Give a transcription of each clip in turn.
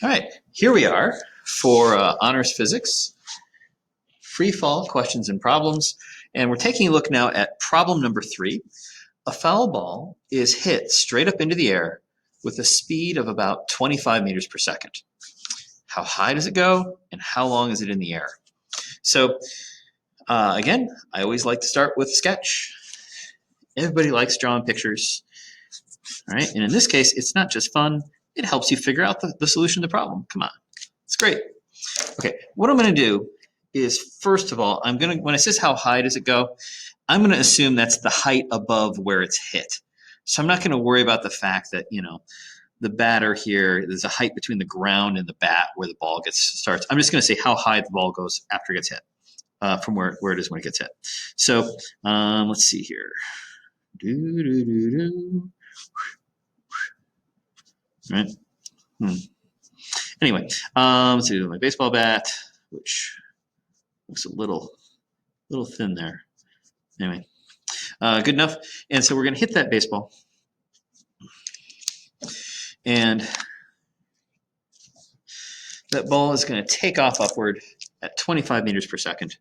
All right, here we are for honors physics, free fall questions and problems. And we're taking a look now at problem number 3. A foul ball is hit straight up into the air with a speed of about 25 meters per second. How high does it go and how long is it in the air? So again, I always like to start with a sketch. Everybody likes drawing pictures. All right, and in this case, it's not just fun, it helps you figure out the solution to the problem. Come on, it's great. Okay, what I'm going to do is, first of all, when it says how high does it go, I'm going to assume that's the height above where it's hit. So I'm not going to worry about the fact that, the batter here, there's a height between the ground and the bat where the ball starts. I'm just going to say how high the ball goes after it gets hit from where it is when it gets hit. So let's see here. Right? Anyway, let's do my baseball bat, which looks a little thin there. Anyway, good enough. And so we're going to hit that baseball. And that ball is going to take off upward at 25 meters per second.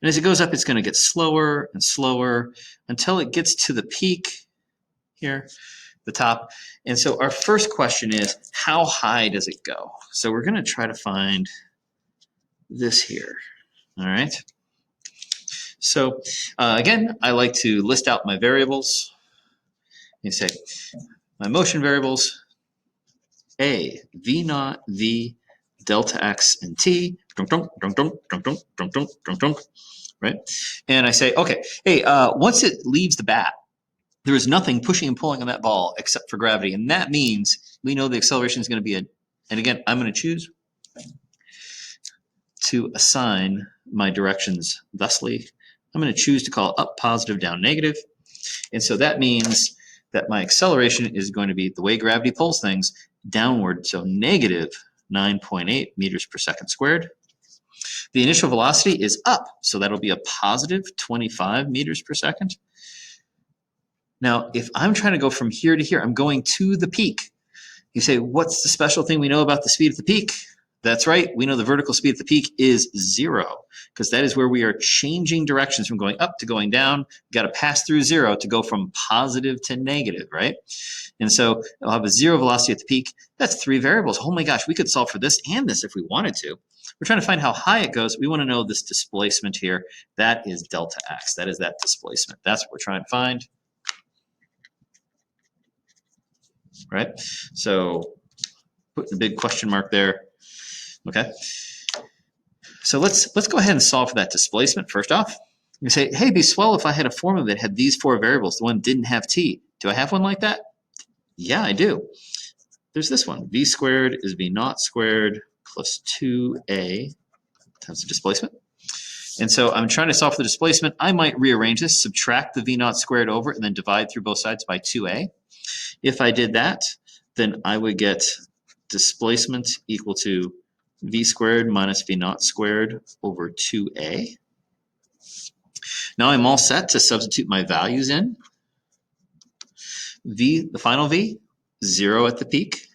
And as it goes up, it's going to get slower and slower until it gets to the peak here, the top. And so our first question is, how high does it go? So we're going to try to find this here. All right. So again, I like to list out my variables. You say my motion variables, A, V naught, V, delta X, and T, right? And I say, okay, hey, once it leaves the bat, there is nothing pushing and pulling on that ball except for gravity. And that means we know the acceleration is going to be and again, I'm going to choose to assign my directions thusly. I'm going to choose to call up positive, down negative. And so that means that my acceleration is going to be, the way gravity pulls things, downward, so negative 9.8 meters per second squared. The initial velocity is up, so that'll be a positive 25 meters per second. Now, if I'm trying to go from here to here, I'm going to the peak. You say, what's the special thing we know about the speed at the peak? That's right, we know the vertical speed at the peak is 0, because that is where we are changing directions from going up to going down. We've got to pass through 0 to go from positive to negative, right? And so I'll have a 0 velocity at the peak. That's 3 variables. Oh my gosh, we could solve for this and this if we wanted to. We're trying to find how high it goes. We want to know this displacement here. That is delta X. That is that displacement. That's what we're trying to find. Right? So putting a big question mark there. Okay. So let's go ahead and solve for that displacement first off. You say, hey, it'd be swell if I had a formula that had these 4 variables. The one didn't have T. Do I have one like that? Yeah, I do. There's this one. V squared is V naught squared plus 2A times the displacement. And so I'm trying to solve for the displacement. I might rearrange this, subtract the V naught squared over, and then divide through both sides by 2A. If I did that, then I would get displacement equal to V squared minus V naught squared over 2A. Now I'm all set to substitute my values in. V, the final V, 0 at the peak.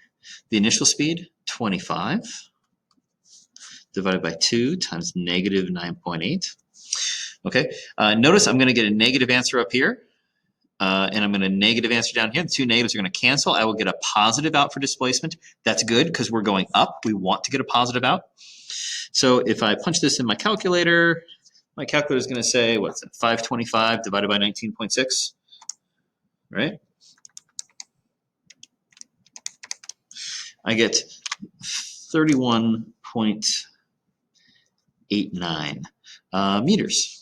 The initial speed, 25, divided by 2 times negative 9.8. Okay, notice I'm going to get a negative answer up here. And I'm going to negative answer down here. The 2 negatives are going to cancel. I will get a positive out for displacement. That's good because we're going up. We want to get a positive out. So if I punch this in my calculator is going to say, what's it, 525 divided by 19.6, right? I get 31.89 meters.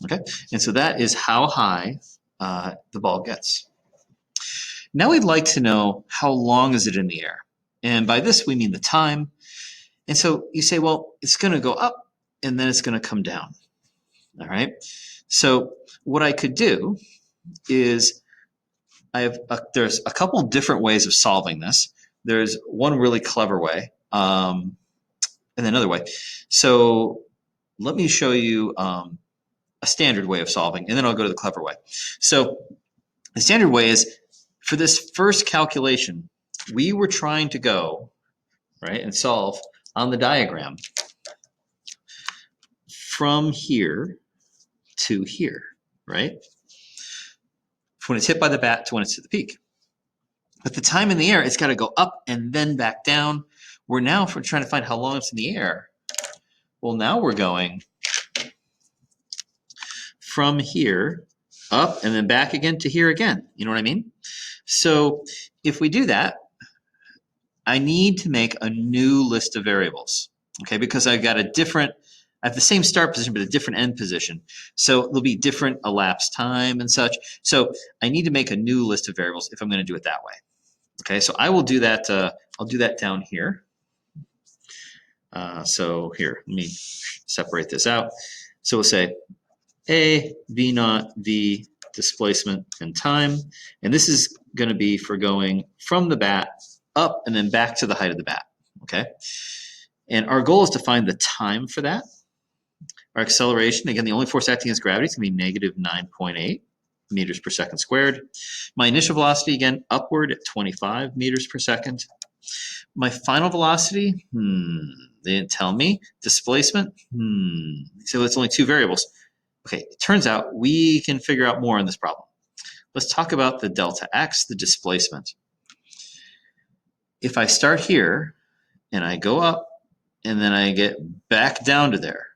Okay, and so that is how high the ball gets. Now we'd like to know how long is it in the air. And by this we mean the time. And so you say, well, it's going to go up and then it's going to come down. All right, so what I could do is there's a couple different ways of solving this. There's one really clever way and another way. So let me show you a standard way of solving, and then I'll go to the clever way. So the standard way is For this first calculation, we were trying to go, right, and solve on the diagram from here to here, right? When it's hit by the bat to when it's at the peak. But the time in the air, it's got to go up and then back down. We're now, if we're trying to find how long it's in the air, well, now we're going from here up and then back again to here again. You know what I mean? So if we do that, I need to make a new list of variables, okay? Because I've got I have the same start position, but a different end position. So there'll be different elapsed time and such. So I need to make a new list of variables if I'm going to do it that way. Okay, so I will do that. I'll do that down here. So here, let me separate this out. So we'll say A, V naught, V, displacement, and time. And this is going to be for going from the bat up and then back to the height of the bat. Okay, and our goal is to find the time for that. Our acceleration, again, the only force acting against gravity is going to be negative 9.8 meters per second squared. My initial velocity, again, upward at 25 meters per second. My final velocity, they didn't tell me. Displacement, so it's only two variables. Okay, it turns out we can figure out more on this problem. Let's talk about the delta x, the displacement. If I start here and I go up and then I get back down to there,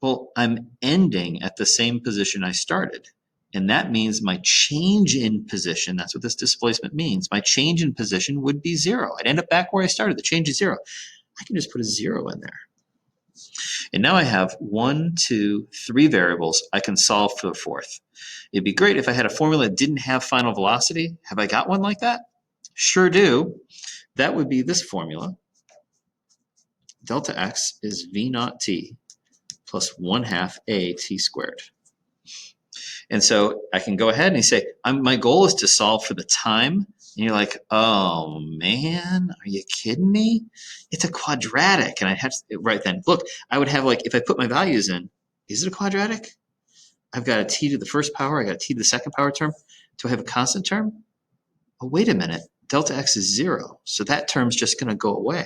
well, I'm ending at the same position I started. And that means my change in position, that's what this displacement means, my change in position would be 0. I'd end up back where I started. The change is 0. I can just put a 0 in there. And now I have 1, 2, 3 variables I can solve for the fourth. It'd be great if I had a formula that didn't have final velocity. Have I got one like that? Sure do. That would be this formula. Delta x is V naught t plus 1/2 a t squared. And so I can go ahead and say, my goal is to solve for the time. And you're like, oh man, are you kidding me? It's a quadratic. And I have to, right then, look, I would have like, if I put my values in, is it a quadratic? I've got a t to the first power, I got a t to the second power term. Do I have a constant term? Oh, wait a minute, delta x is 0. So that term's just gonna go away.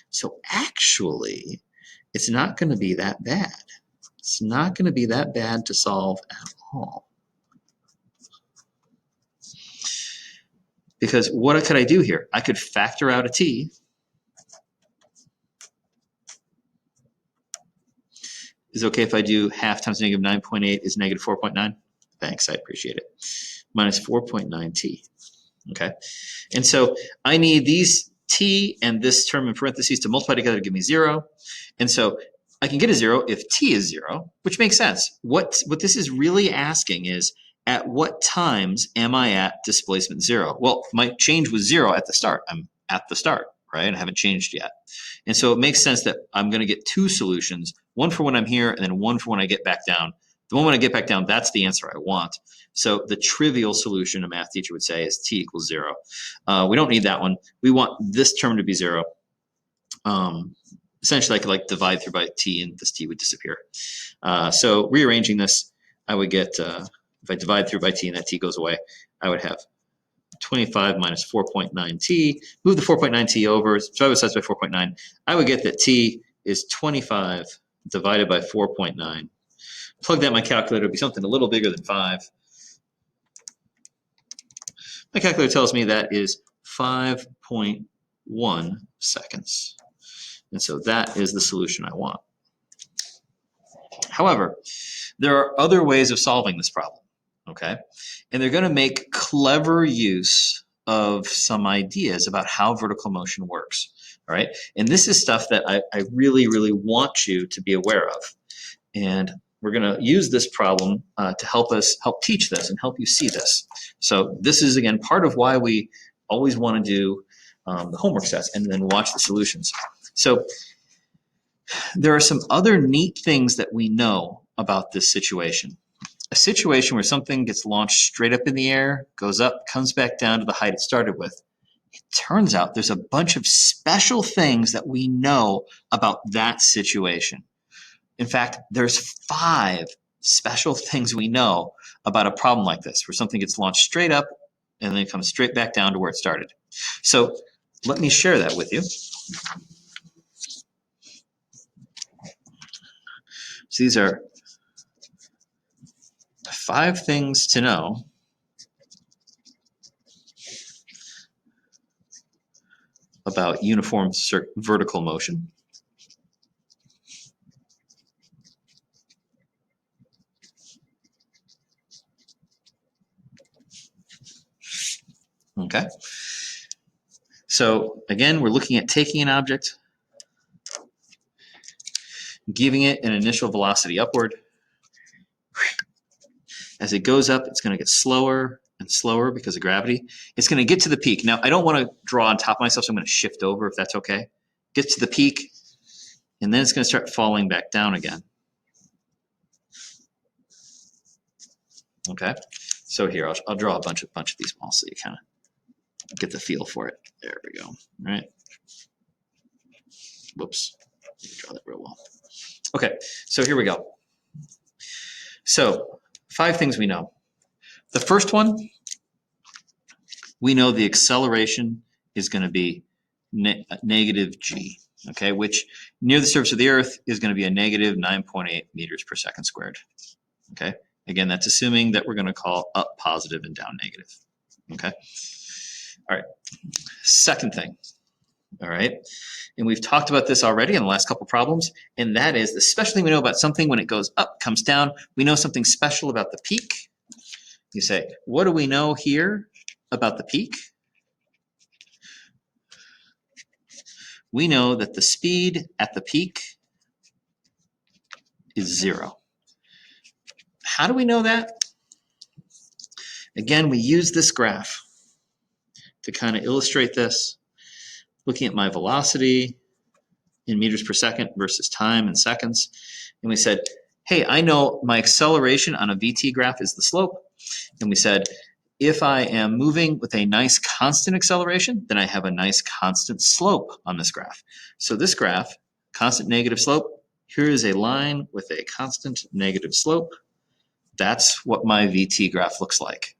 So actually, it's not gonna be that bad. It's not gonna be that bad to solve at all. Because what could I do here? I could factor out a t. Is it okay if I do half times negative 9.8 is negative 4.9? Thanks, I appreciate it. Minus 4.9 t. Okay, and so I need these t and this term in parentheses to multiply together to give me 0. And so I can get a 0 if t is 0, which makes sense. What this is really asking is, at what times am I at displacement 0? Well, my change was 0 at the start. I'm at the start, right? I haven't changed yet. And so it makes sense that I'm going to get two solutions, one for when I'm here and then one for when I get back down. The one when I get back down, that's the answer I want. So the trivial solution a math teacher would say is t equals 0. We don't need that one. We want this term to be 0. Essentially, I could like divide through by t and this t would disappear. So rearranging this, I would get, if I divide through by t and that t goes away, I would have 25 minus 4.9t. Move the 4.9t over, divide both sides by 4.9. I would get that t is 25 divided by 4.9. Plug that in my calculator, it'll be something a little bigger than 5. My calculator tells me that is 5.1 seconds. And so that is the solution I want. However, there are other ways of solving this problem, okay? And they're going to make clever use of some ideas about how vertical motion works, all right? And this is stuff that I really, really want you to be aware of. And we're going to use this problem to help teach this and help you see this. So this is, again, part of why we always want to do the homework sets and then watch the solutions. So there are some other neat things that we know about this situation. A situation where something gets launched straight up in the air, goes up, comes back down to the height it started with. It turns out there's a bunch of special things that we know about that situation. In fact, there's 5 special things we know about a problem like this, where something gets launched straight up and then it comes straight back down to where it started. So let me share that with you. So these are 5 things to know about uniform vertical motion. Okay. So again, we're looking at taking an object, giving it an initial velocity upward. As it goes up, it's going to get slower and slower because of gravity. It's going to get to the peak. Now, I don't want to draw on top of myself, so I'm going to shift over if that's okay. Get to the peak, and then it's going to start falling back down again. Okay, so here, I'll draw a bunch of these balls so you kind of get the feel for it. There we go. All right. Whoops. Draw that real well. Okay, so here we go. So 5 things we know. The first one, we know the acceleration is going to be negative g, okay, which near the surface of the Earth is going to be a negative 9.8 meters per second squared. Okay, again, that's assuming that we're going to call up positive and down negative. Okay, all right. Second thing, all right, and we've talked about this already in the last couple problems, and that is the special thing we know about something when it goes up, comes down. We know something special about the peak. You say, what do we know here about the peak? We know that the speed at the peak is 0. How do we know that? Again, we use this graph to kind of illustrate this, looking at my velocity in meters per second versus time in seconds. And we said, hey, I know my acceleration on a VT graph is the slope. And we said, if I am moving with a nice constant acceleration, then I have a nice constant slope on this graph. So this graph, constant negative slope, here is a line with a constant negative slope. That's what my VT graph looks like.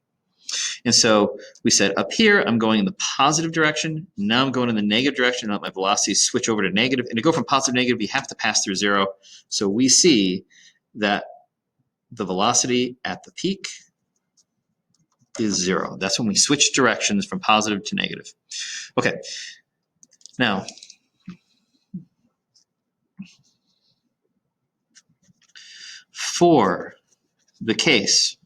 And so we said up here, I'm going in the positive direction. Now I'm going in the negative direction. Now my velocities switch over to negative. And to go from positive to negative, you have to pass through 0. So we see that the velocity at the peak is 0. That's when we switch directions from positive to negative. Okay, now for the case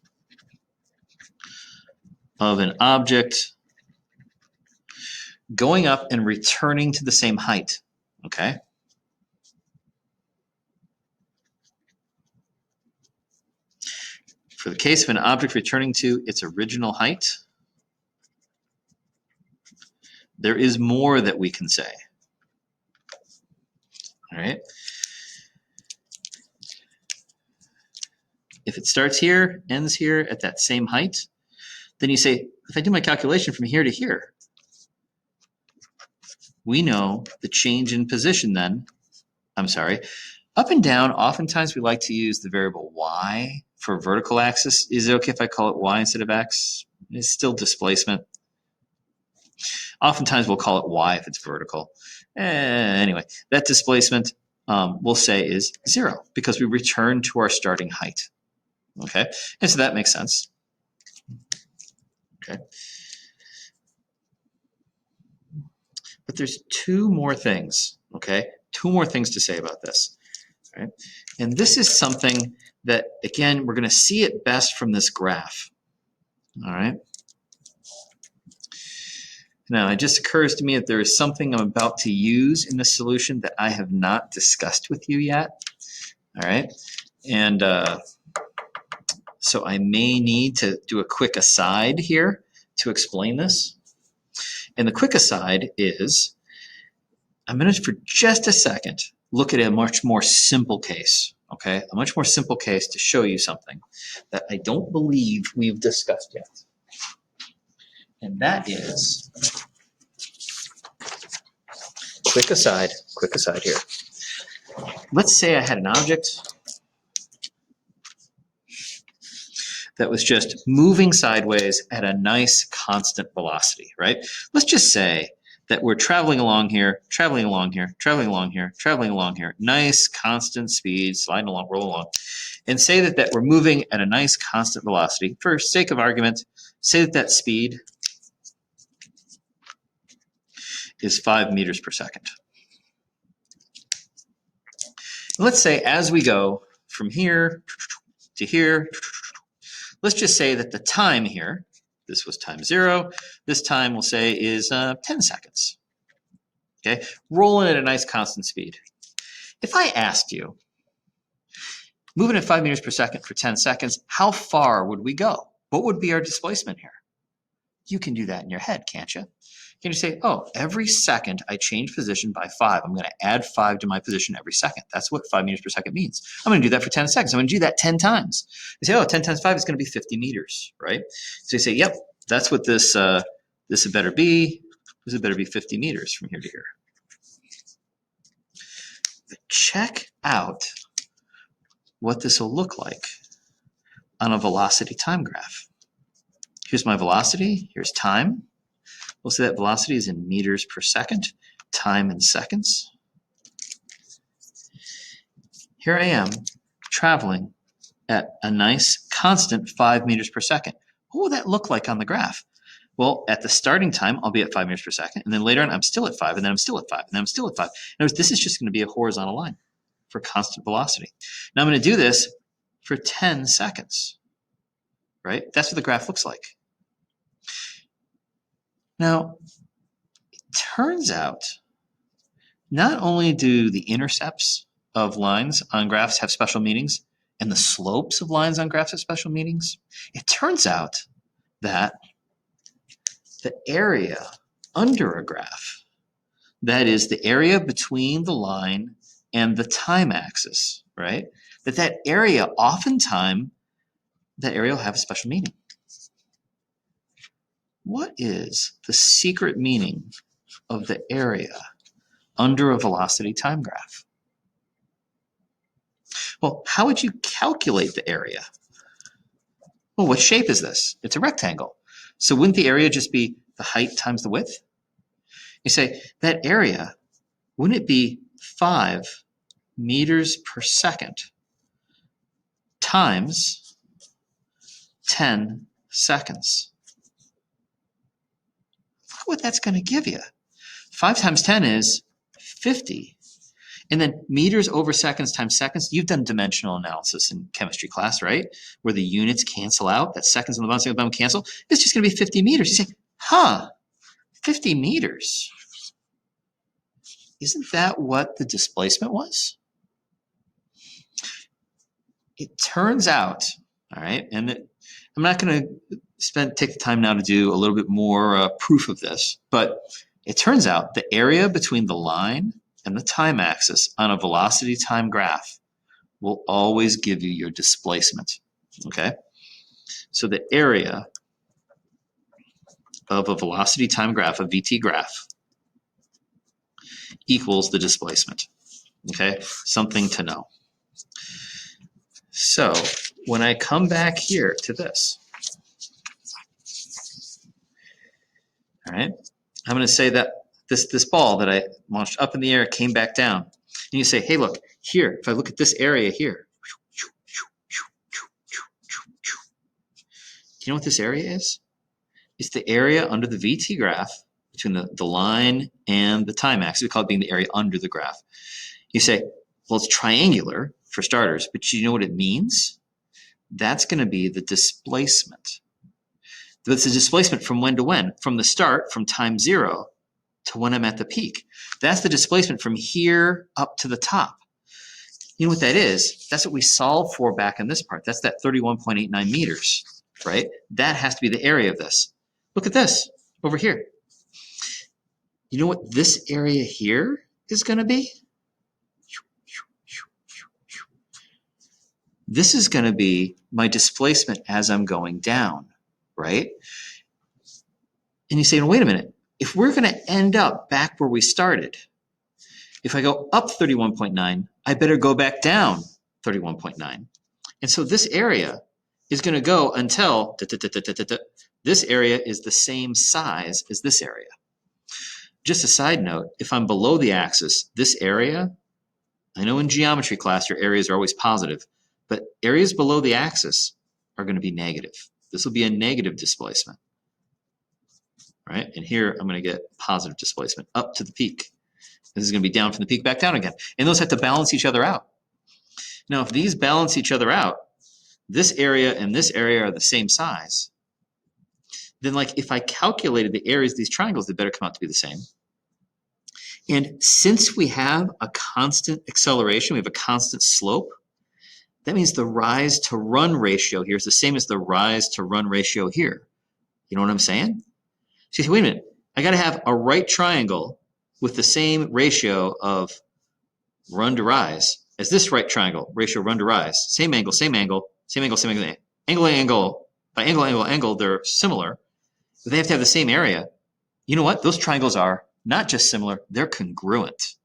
of an object going up and returning to the same height, okay? For the case of an object returning to its original height, there is more that we can say. All right. If it starts here, ends here at that same height, then you say, if I do my calculation from here to here, we know the change in position then, I'm sorry, up and down, oftentimes we like to use the variable y for vertical axis. Is it okay if I call it y instead of x? It's still displacement. Oftentimes we'll call it y if it's vertical. Anyway, that displacement we'll say is 0 because we return to our starting height. Okay, and so that makes sense. Okay, but there's 2 more things. Okay, 2 more things to say about this. Right, and this is something that again we're going to see it best from this graph. All right. Now, it just occurs to me that there is something I'm about to use in this solution that I have not discussed with you yet. All right, and so I may need to do a quick aside here to explain this. And the quick aside is, I'm going to, for just a second, look at a much more simple case, okay? A much more simple case to show you something that I don't believe we've discussed yet. And that is, quick aside here. Let's say I had an object that was just moving sideways at a nice constant velocity, right? Let's just say that we're traveling along here, traveling along here, traveling along here, traveling along here, nice constant speed, sliding along, roll along, and say that we're moving at a nice constant velocity. For sake of argument, say that speed is 5 meters per second. And let's say as we go from here to here, let's just say that the time here, this was time 0, this time we'll say is 10 seconds. Okay, rolling at a nice constant speed. If I asked you, moving at 5 meters per second for 10 seconds, how far would we go? What would be our displacement here? You can do that in your head, can't you? Can you say, oh, every second I change position by 5, I'm going to add 5 to my position every second. That's what 5 meters per second means. I'm going to do that for 10 seconds. I'm going to do that 10 times. You say, oh, 10 times 5 is going to be 50 meters, right? So you say, yep, that's what this had better be. This had better be 50 meters from here to here. But check out what this will look like on a velocity time graph. Here's my velocity. Here's time. We'll say that velocity is in meters per second, time in seconds. Here I am traveling at a nice constant 5 meters per second. What will that look like on the graph? Well, at the starting time, I'll be at 5 meters per second, and then later on, I'm still at 5, and then I'm still at 5, and then I'm still at 5. Notice this is just going to be a horizontal line for constant velocity. Now I'm going to do this for 10 seconds, right? That's what the graph looks like. Now, it turns out not only do the intercepts of lines on graphs have special meanings, and the slopes of lines on graphs have special meanings, it turns out that the area under a graph, that is the area between the line and the time axis, right? That area, oftentimes, that area will have a special meaning. What is the secret meaning of the area under a velocity time graph? Well, how would you calculate the area? Well, what shape is this? It's a rectangle. So wouldn't the area just be the height times the width? You say, that area, wouldn't it be 5 meters per second times 10 seconds? Look what that's going to give you. 5 times 10 is 50. And then meters over seconds times seconds, you've done dimensional analysis in chemistry class, right? Where the units cancel out, that seconds on the bottom, seconds on the bottom cancel. It's just going to be 50 meters. You say, 50 meters. Isn't that what the displacement was? It turns out, all right, and I'm not going to take the time now to do a little bit more proof of this, but it turns out the area between the line and the time axis on a velocity time graph will always give you your displacement, okay? So the area of a velocity time graph, a VT graph, equals the displacement, okay? Something to know. So when I come back here to this, all right, I'm going to say that this ball that I launched up in the air came back down. And you say, hey, look, here, if I look at this area here, do you know what this area is? It's the area under the VT graph between the line and the time axis. We call it being the area under the graph. You say, well, it's triangular for starters, but you know what it means? That's going to be the displacement. It's the displacement from when to when? From the start, from time 0 to when I'm at the peak. That's the displacement from here up to the top. You know what that is? That's what we solved for back in this part. That's that 31.89 meters, right? That has to be the area of this. Look at this over here. You know what this area here is going to be? This is going to be my displacement as I'm going down, right? And you say, well, wait a minute. If we're going to end up back where we started, if I go up 31.9, I better go back down 31.9. And so this area is going to go until this area is the same size as this area. Just a side note, if I'm below the axis, this area, I know in geometry class your areas are always positive, but areas below the axis are going to be negative. This will be a negative displacement, right? And here I'm going to get positive displacement up to the peak. This is going to be down from the peak back down again. And those have to balance each other out. Now, if these balance each other out, this area and this area are the same size, then like if I calculated the areas of these triangles, they better come out to be the same. And since we have a constant acceleration, we have a constant slope, that means the rise to run ratio here is the same as the rise to run ratio here. You know what I'm saying? So you say, wait a minute, I got to have a right triangle with the same ratio of run to rise as this right triangle, ratio run to rise. Same angle, same angle, same angle, same angle, angle, angle. By angle, angle, angle, they're similar. But they have to have the same area. You know what? Those triangles are not just similar, they're congruent.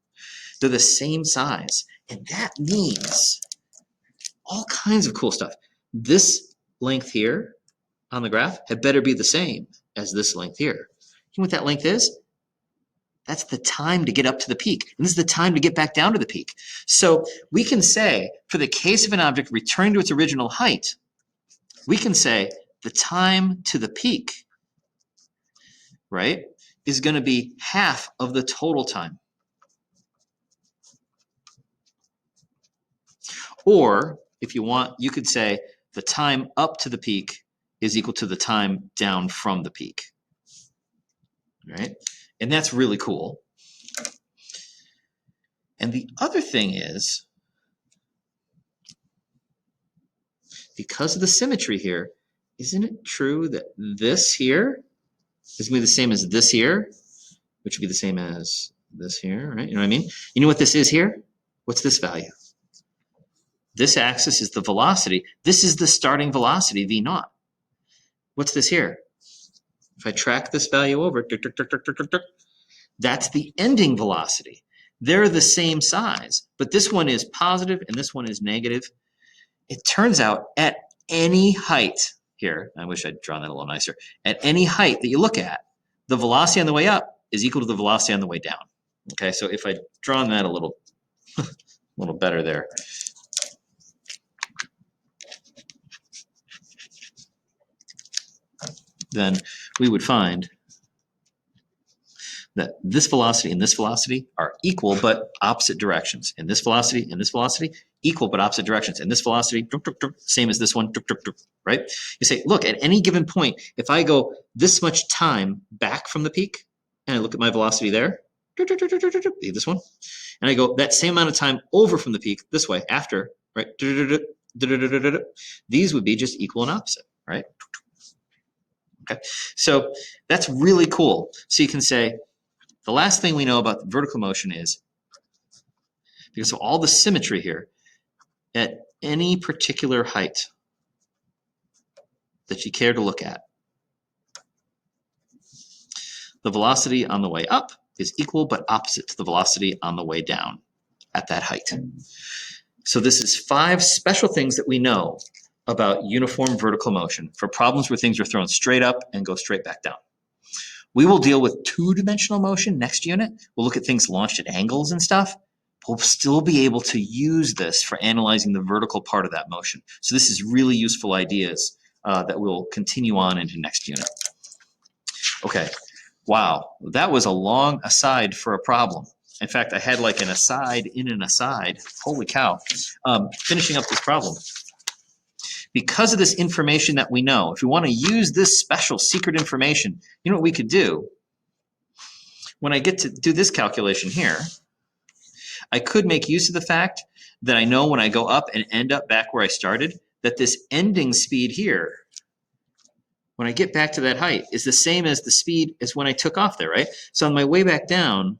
They're the same size. And that means all kinds of cool stuff. This length here on the graph had better be the same as this length here. You know what that length is? That's the time to get up to the peak. And this is the time to get back down to the peak. So we can say, for the case of an object returning to its original height, we can say the time to the peak, right, is going to be half of the total time. Or if you want, you could say the time up to the peak is equal to the time down from the peak, right? And that's really cool. And the other thing is, because of the symmetry here, isn't it true that this here is going to be the same as this here, which would be the same as this here, right? You know what I mean? You know what this is here? What's this value? This axis is the velocity. This is the starting velocity, v naught. What's this here? If I track this value over, that's the ending velocity. They're the same size, but this one is positive and this one is negative. It turns out at any height here, I wish I'd drawn that a little nicer, at any height that you look at, the velocity on the way up is equal to the velocity on the way down. Okay, so if I'd drawn that a little better there. Then we would find that this velocity and this velocity are equal but opposite directions. And this velocity equal but opposite directions. And this velocity, same as this one, right? You say, look, at any given point, if I go this much time back from the peak, and I look at my velocity there, this one, and I go that same amount of time over from the peak this way, after, right? These would be just equal and opposite, right? Okay, so that's really cool. So you can say, the last thing we know about vertical motion is, because of all the symmetry here, at any particular height that you care to look at, the velocity on the way up is equal but opposite to the velocity on the way down at that height. So this is 5 special things that we know about uniform vertical motion for problems where things are thrown straight up and go straight back down. We will deal with 2-dimensional motion next unit. We'll look at things launched at angles and stuff. We'll still be able to use this for analyzing the vertical part of that motion. So this is really useful ideas that we'll continue on into next unit. Okay, wow, that was a long aside for a problem. In fact, I had like an aside in an aside. Holy cow. Finishing up this problem. Because of this information that we know, if we want to use this special secret information, you know what we could do? When I get to do this calculation here, I could make use of the fact that I know when I go up and end up back where I started, that this ending speed here, when I get back to that height, is the same as the speed as when I took off there, right? So on my way back down,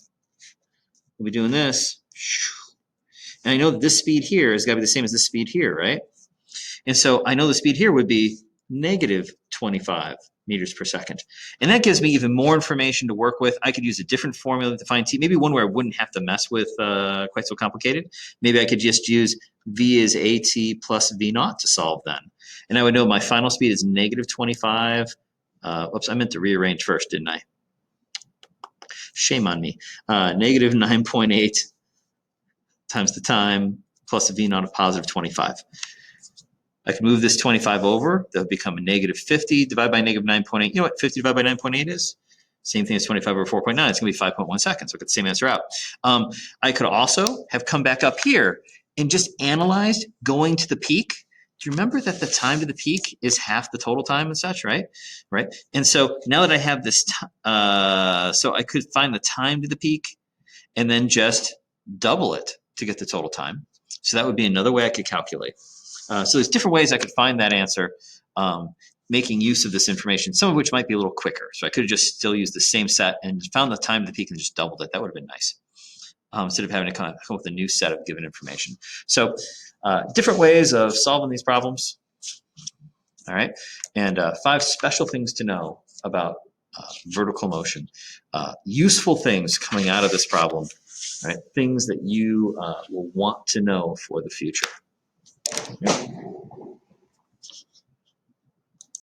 we'll be doing this. And I know that this speed here has got to be the same as this speed here, right? And so I know the speed here would be negative 25 meters per second. And that gives me even more information to work with. I could use a different formula to find t, maybe one where I wouldn't have to mess with quite so complicated. Maybe I could just use v is at plus v naught to solve then. And I would know my final speed is negative 25. Whoops, I meant to rearrange first, didn't I? Shame on me. Negative 9.8 times the time plus a v naught of positive 25. I can move this 25 over. That would become a negative 50 divided by negative 9.8. You know what 50 divided by 9.8 is? Same thing as 25 over 4.9. It's going to be 5.1 seconds. So I get the same answer out. I could also have come back up here and just analyzed going to the peak. Do you remember that the time to the peak is half the total time and such, right? Right. And so now that I have this, so I could find the time to the peak and then just double it to get the total time. So that would be another way I could calculate. So there's different ways I could find that answer, making use of this information, some of which might be a little quicker. So I could have just still used the same set and found the time to the peak and just doubled it. That would have been nice, instead of having to come up with a new set of given information. So different ways of solving these problems. All right, and 5 special things to know about vertical motion. Useful things coming out of this problem, right? Things that you will want to know for the future.